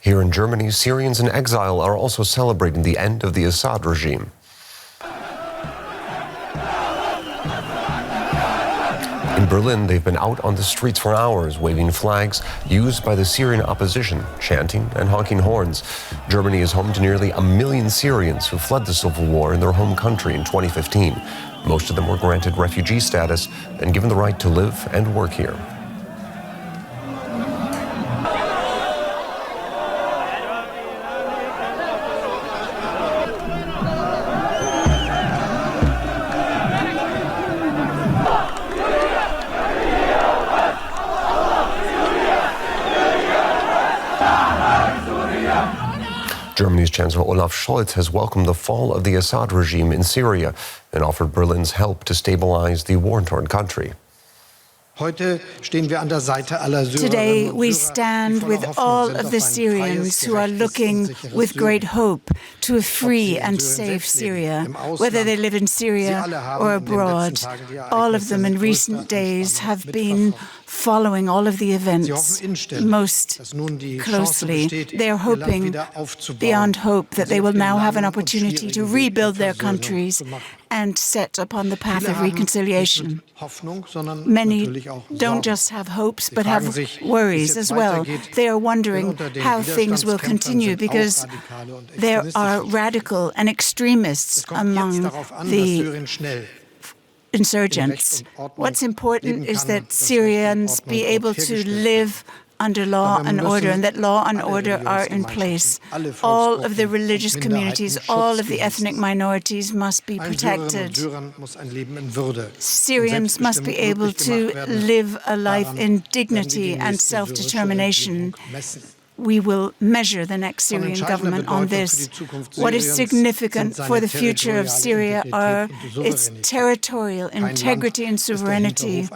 Here in Germany, Syrians in exile are also celebrating the end of the Assad regime. In Berlin, they've been out on the streets for hours, waving flags used by the Syrian opposition, chanting and honking horns. Germany is home to nearly 1 million Syrians who fled the civil war in their home country in 2015. Most of them were granted refugee status and given the right to live and work here. Germany's Chancellor Olaf Scholz has welcomed the fall of the Assad regime in Syria and offered Berlin's help to stabilize the war-torn country. Today we stand with all of the Syrians who are looking with great hope to a free and safe Syria, whether they live in Syria or abroad. All of them in recent days have been following all of the events most closely. They are hoping beyond hope that they will now have an opportunity to rebuild their countries and set upon the path of reconciliation. Many don't just have hopes, but have worries as well. They are wondering how things will continue because there are radical and extremists among the insurgents. What's important is that Syrians be able to live under law and order, and that law and order are in place. All of the religious communities, all of the ethnic minorities must be protected. Syrians must be able to live a life in dignity and self-determination. We will measure the next Syrian government on this. What is significant for the future of Syria are its territorial integrity and sovereignty.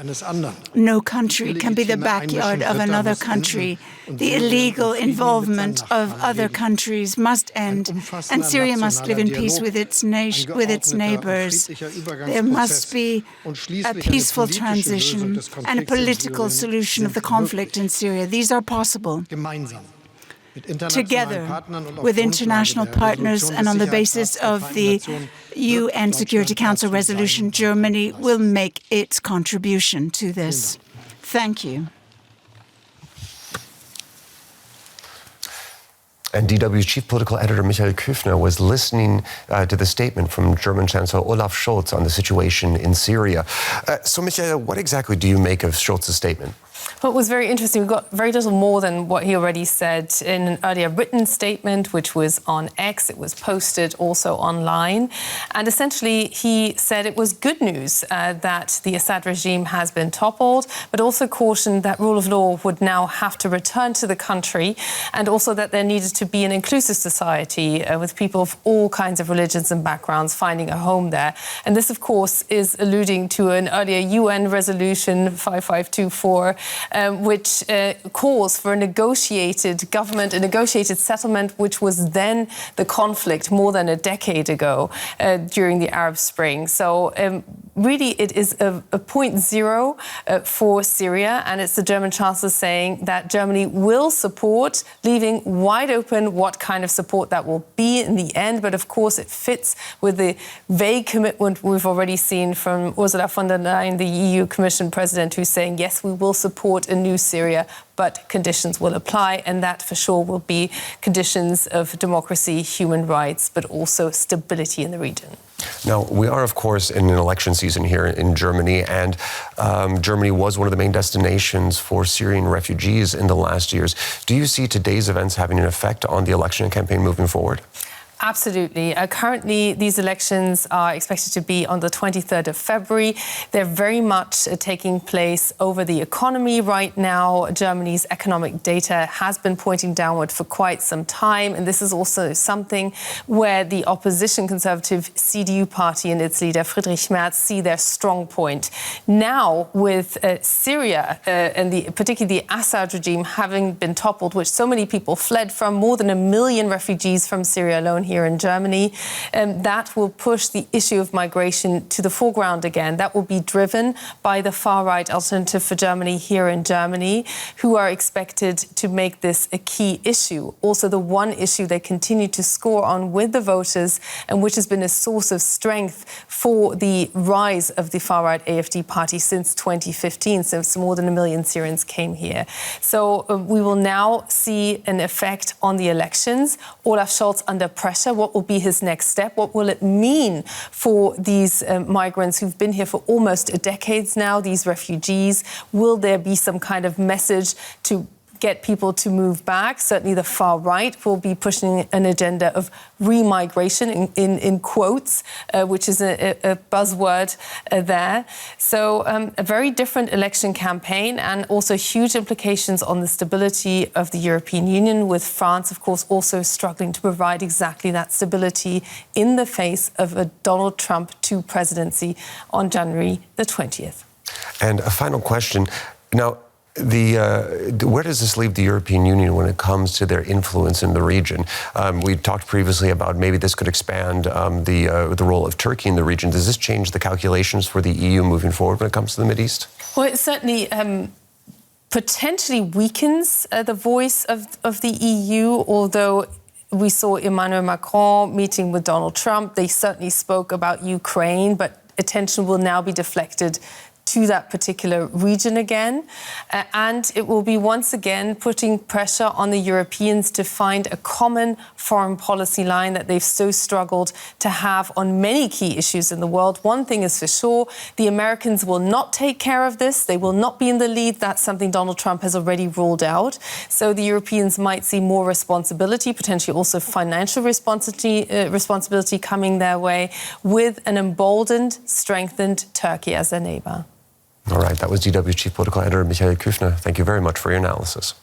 No country can be the backyard of another country. The illegal involvement of other countries must end, and Syria must live in peace with its neighbors. There must be a peaceful transition and a political solution of the conflict in Syria. These are possible. Together with international partners and on the basis of the UN Security Council resolution, Germany will make its contribution to this. Thank you. And DW's chief political editor, Michael Küfner, was listening to the statement from German Chancellor Olaf Scholz on the situation in Syria. So, Michael, what exactly do you make of Scholz's statement? Well, it was very interesting. We got very little more than what he already said in an earlier written statement, which was on X. It was posted also online. And essentially, he said it was good news that the Assad regime has been toppled, but also cautioned that rule of law would now have to return to the country, and also that there needed to be an inclusive society with people of all kinds of religions and backgrounds finding a home there. And this, of course, is alluding to an earlier UN resolution 5524, which calls for a negotiated government, a negotiated settlement, which was then the conflict more than a decade ago during the Arab Spring. So really it is a point zero for Syria, and it's the German Chancellor saying that Germany will support, leaving wide open what kind of support that will be in the end. But of course it fits with the vague commitment we've already seen from Ursula von der Leyen, the EU Commission President, who's saying, yes, we will support a new Syria, but conditions will apply, and that for sure will be conditions of democracy, human rights, but also stability in the region. Now, we are, of course, in an election season here in Germany, and Germany was one of the main destinations for Syrian refugees in the last years. Do you see today's events having an effect on the election campaign moving forward? Absolutely. Currently, these elections are expected to be on the 23rd of February. They're very much taking place over the economy right now. Germany's economic data has been pointing downward for quite some time. And this is also something where the opposition conservative CDU party and its leader, Friedrich Merz, see their strong point. Now, with Syria and particularly the Assad regime having been toppled, which so many people fled from, more than 1 million refugees from Syria alone here in Germany. That will push the issue of migration to the foreground again. That will be driven by the far-right Alternative for Germany here in Germany, who are expected to make this a key issue. Also, the one issue they continue to score on with the voters, and which has been a source of strength for the rise of the far-right AfD party since 2015, since more than 1 million Syrians came here. So we will now see an effect on the elections. Olaf Scholz under pressure. What will be his next step? What will it mean for these migrants who've been here for almost a decade now, these refugees? Will there be some kind of message to get people to move back? Certainly the far right will be pushing an agenda of remigration in quotes, which is a buzzword there. So a very different election campaign, and also huge implications on the stability of the European Union, with France, of course, also struggling to provide exactly that stability in the face of a Donald Trump 2 presidency on January the 20th. And a final question. Now, where does this leave the European Union when it comes to their influence in the region? We talked previously about maybe this could expand the role of Turkey in the region. Does this change the calculations for the EU moving forward when it comes to the Mideast? Well, it certainly potentially weakens the voice of the EU, although we saw Emmanuel Macron meeting with Donald Trump. They certainly spoke about Ukraine, but attention will now be deflected to that particular region again. And it will be once again putting pressure on the Europeans to find a common foreign policy line that they've so struggled to have on many key issues in the world. One thing is for sure, the Americans will not take care of this. They will not be in the lead. That's something Donald Trump has already ruled out. So the Europeans might see more responsibility, potentially also financial responsibility coming their way, with an emboldened, strengthened Turkey as their neighbor. All right, that was DW's Chief Political Editor, Michael Küfner. Thank you very much for your analysis.